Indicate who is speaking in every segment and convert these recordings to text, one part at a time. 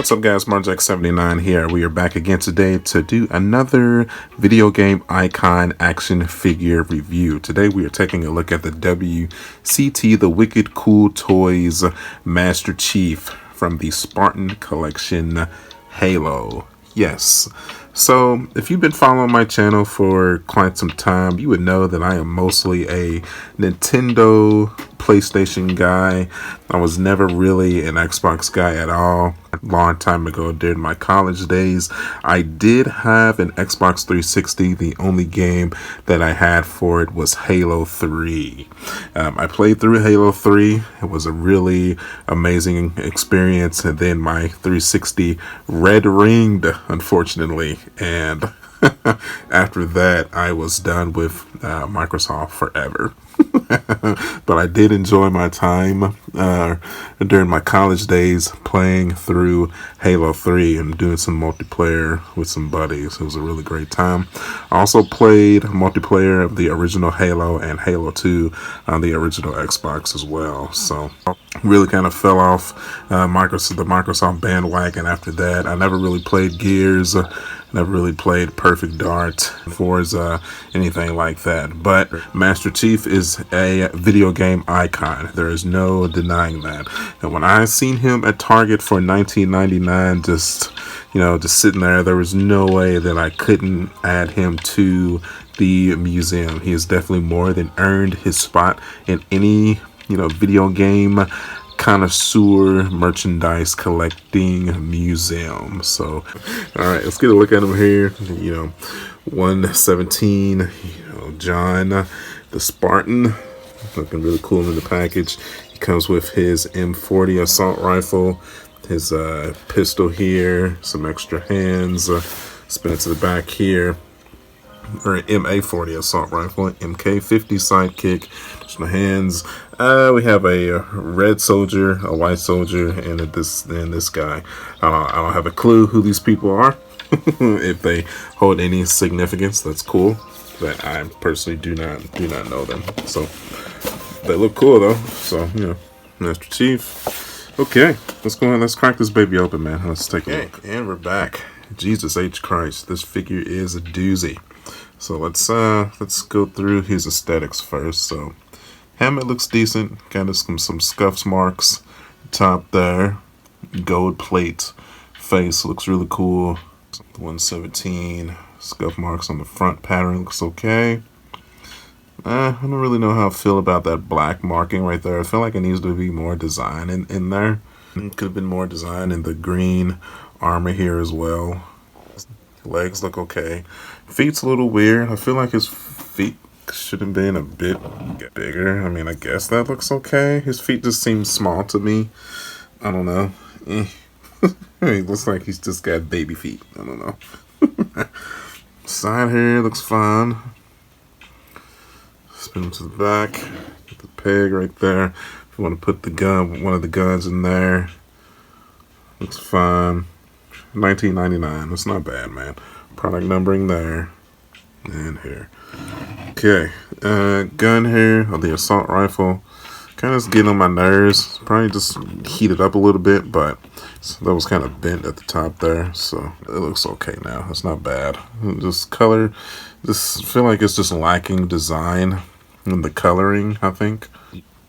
Speaker 1: What's up guys, Marjack79 here. We are back again today to do another video game icon action figure review. Today we are taking a look at the WCT, the Wicked Cool Toys Master Chief from the Spartan collection Halo. Yes. So if you've been following my channel for quite some time, you would know that I am mostly a Nintendo, PlayStation guy. I was never really an Xbox guy at all. A long time ago during my college days, I did have an Xbox 360. The only game that I had for it was Halo 3. I played through Halo 3. It was a really amazing experience, and then my 360 red ringed, unfortunately, and after that I was done with Microsoft forever. But I did enjoy my time during my college days playing through Halo 3 and doing some multiplayer with some buddies. It was a really great time. I also played multiplayer of the original Halo and Halo 2 on the original Xbox as well. So really kind of fell off the Microsoft bandwagon after that. I never really played Gears. Never really played Perfect Dark, Forza, anything like that. But Master Chief is a video game icon. There is no denying that. And when I seen him at Target for $19.99, just sitting there was no way that I couldn't add him to the museum. He has definitely more than earned his spot in any, video game connoisseur merchandise collecting museum. So all right, let's get a look at him here. 117, John the Spartan, looking really cool in the package. He comes with his M40 assault rifle, his pistol here, some extra hands, spin it to the back here, or MA40 assault rifle, MK50 sidekick, just my hands. We have a red soldier, a white soldier, and this guy. I don't have a clue who these people are. If they hold any significance, that's cool. But I personally do not know them. So they look cool though. So Master Chief. Okay, let's go on. Let's crack this baby open, man. Let's take a look. And we're back. Jesus H Christ, this figure is a doozy. So let's go through his aesthetics first. So helmet looks decent, kind of some scuffs marks top there, gold plate, face looks really cool. 117 scuff marks on the front, pattern looks okay. I don't really know how I feel about that black marking right there. I feel like it needs to be more design in there. It could have been more design in the green armor here as well. Legs look okay. Feet's a little weird. I feel like his feet should have been a bit bigger. I mean, I guess that looks okay. His feet just seem small to me. I don't know. He looks like he's just got baby feet. I don't know. Side hair looks fine. Spin him to the back. Get the peg right there. If you want to put the gun, one of the guns in there, looks fine. $19.99. That's not bad, man. Product numbering there and here. Okay, gun here of the assault rifle. Kind of getting on my nerves. Probably just heated up a little bit, but that was kind of bent at the top there. So it looks okay now. It's not bad. Just color. Just feel like it's just lacking design in the coloring, I think.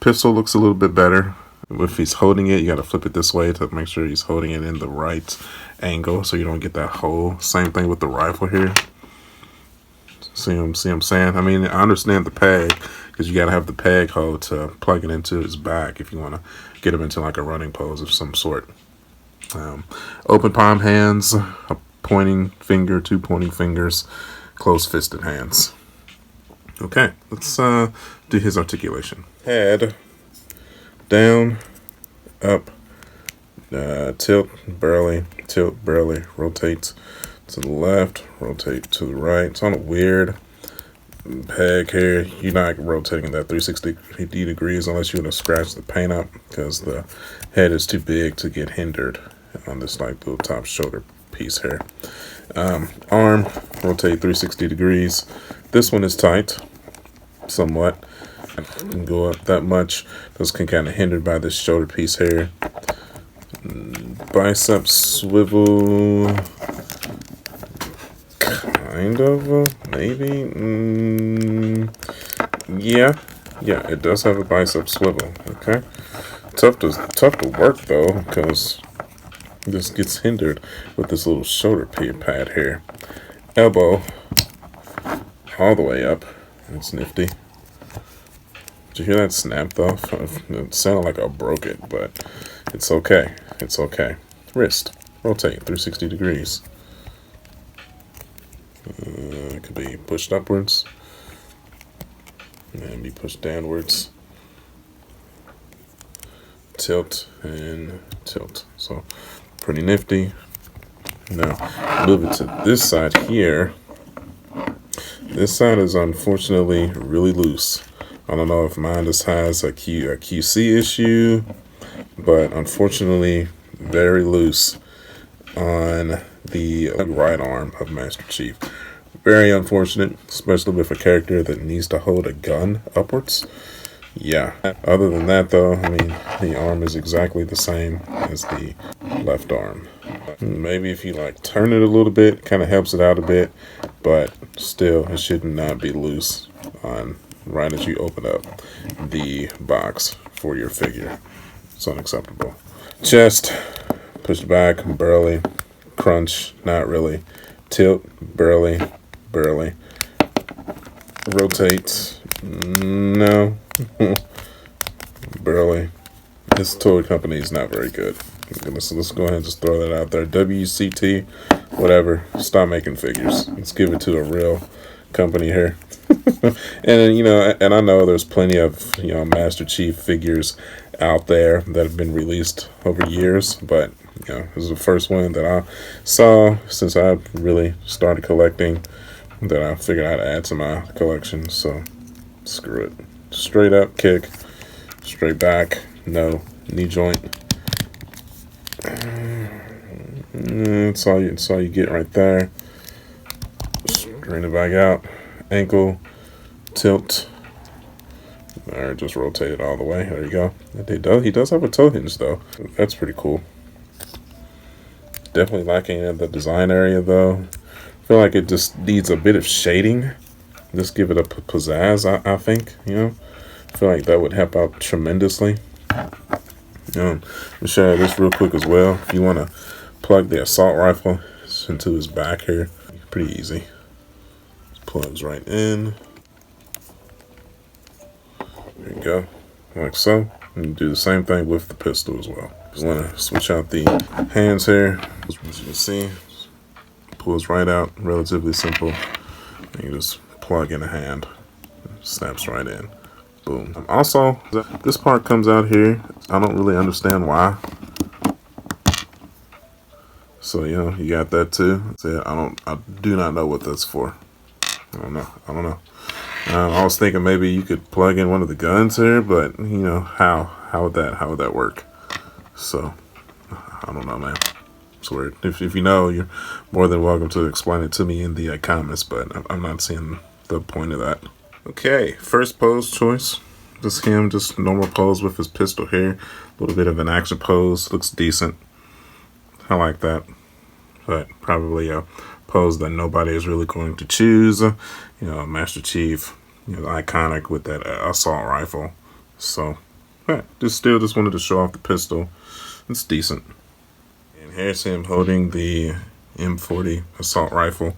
Speaker 1: Pistol looks a little bit better. If he's holding it, you got to flip it this way to make sure he's holding it in the right angle so you don't get that hole. Same thing with the rifle here. See what I'm saying? I mean, I understand the peg because you got to have the peg hole to plug it into his back if you want to get him into like a running pose of some sort. Open palm hands, a pointing finger, two pointing fingers, closed fisted hands. Okay, let's do his articulation. Head down, up, tilt, barely, rotate to the left, rotate to the right. It's on a weird peg here. You're not rotating that 360 degrees unless you want to scratch the paint up because the head is too big to get hindered on this like little top shoulder piece here. Arm, rotate 360 degrees. This one is tight, somewhat. Can go up that much. Those can kind of hindered by this shoulder piece here. bicep swivel, kind of, maybe. Yeah, it does have a bicep swivel. Okay, tough to work though, because this gets hindered with this little shoulder pad here. Elbow all the way up. That's nifty. Did you hear that snap though? It sounded like I broke it, but it's okay. It's okay. Wrist. Rotate 360 degrees. It could be pushed upwards and be pushed downwards. Tilt and tilt. So pretty nifty. Now move it to this side here. This side is unfortunately really loose. I don't know if mine just has a QC issue, but unfortunately very loose on the right arm of Master Chief. Very unfortunate, especially with a character that needs to hold a gun upwards. Yeah. Other than that though, I mean, the arm is exactly the same as the left arm. Maybe if you like turn it a little bit, kind of helps it out a bit, but still it should not be loose on right as you open up the box for your figure. It's unacceptable. Chest, push back, barely. Crunch, not really. Tilt, barely. Rotate, no. Barely. This toy company is not very good. Let's go ahead and just throw that out there. WCT, whatever. Stop making figures. Let's give it to a real company here. And and I know there's plenty of Master Chief figures out there that have been released over years, but this is the first one that I saw since I really started collecting that I figured I'd add to my collection. So screw it. Straight up kick, straight back, no knee joint. That's all you get right there. Straighten it back out. Ankle, tilt. Alright, just rotate it all the way. There you go. He does have a toe hinge though. That's pretty cool. Definitely lacking in the design area though. I feel like it just needs a bit of shading. Just give it a pizzazz, I think. I feel like that would help out tremendously. Let me show you this real quick as well. If you want to plug the assault rifle into his back here, pretty easy. Plugs right in. There you go, like so. And do the same thing with the pistol as well. Just want to switch out the hands here. As you can see, pulls right out. Relatively simple. And you just plug in a hand. Snaps right in. Boom. Also, this part comes out here. I don't really understand why. So you got that too. So I do not know what that's for. I don't know. I was thinking maybe you could plug in one of the guns here, but how would that work? So I don't know, man. It's weird. If you know, you're more than welcome to explain it to me in the comments, but I'm not seeing the point of that. Okay, first pose choice. Just him, just normal pose with his pistol here. A little bit of an action pose. Looks decent. I like that. But probably a pose that nobody is really going to choose. Master Chief, iconic with that assault rifle. So, just wanted to show off the pistol. It's decent. And here's him holding the M40 assault rifle.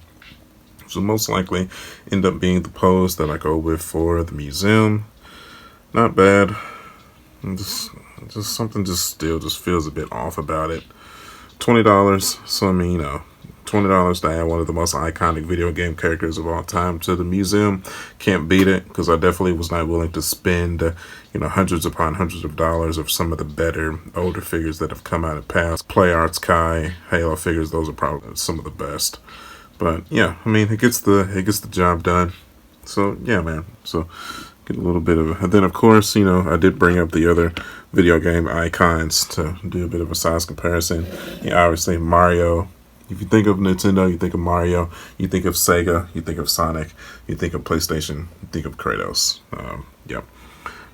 Speaker 1: So most likely end up being the pose that I go with for the museum. Not bad. Just something still feels a bit off about it. $20. So I mean, $20 to add one of the most iconic video game characters of all time to the museum. Can't beat it, because I definitely was not willing to spend hundreds upon hundreds of dollars of some of the better older figures that have come out in the past. Play Arts Kai, Halo figures, those are probably some of the best. But yeah, I mean, it gets the job done. So yeah, man. So get a little bit of, and then of course, I did bring up the other video game icons to do a bit of a size comparison. Obviously Mario. If you think of Nintendo, you think of Mario. You think of Sega. You think of Sonic. You think of PlayStation. You think of Kratos. Yep.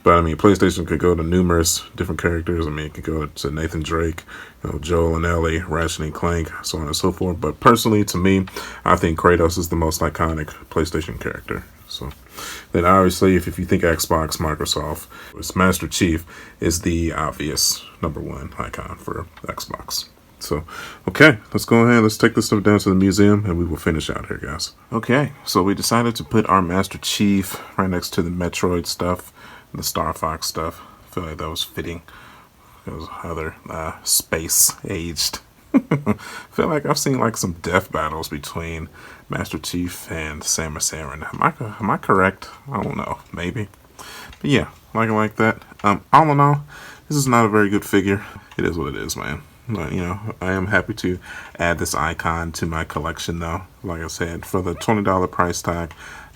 Speaker 1: But I mean, PlayStation could go to numerous different characters. I mean, it could go to Nathan Drake, Joel and Ellie, Ratchet and Clank, so on and so forth. But personally, to me, I think Kratos is the most iconic PlayStation character. So then obviously, if you think Xbox, Microsoft, Master Chief is the obvious #1 icon for Xbox. So, okay, let's go ahead. Let's take this stuff down to the museum and we will finish out here, guys. Okay, so we decided to put our Master Chief right next to the Metroid stuff, the Star Fox stuff. I feel like that was fitting. Those other space aged. I feel like I've seen like some death battles between Master Chief and Samus Aran. Am I correct? I don't know. Maybe. But yeah, like that. All in all, this is not a very good figure. It is what it is, man. But, I am happy to add this icon to my collection, though. Like I said, for the $20 price tag,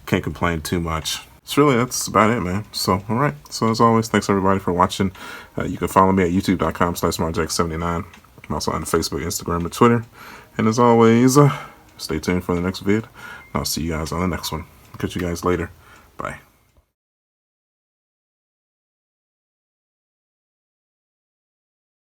Speaker 1: can't complain too much. That's about it, man. So, all right. So, as always, thanks everybody for watching. You can follow me at youtube.com/marjack79. I'm also on Facebook, Instagram, and Twitter. And as always, stay tuned for the next vid. I'll see you guys on the next one. Catch you guys later. Bye.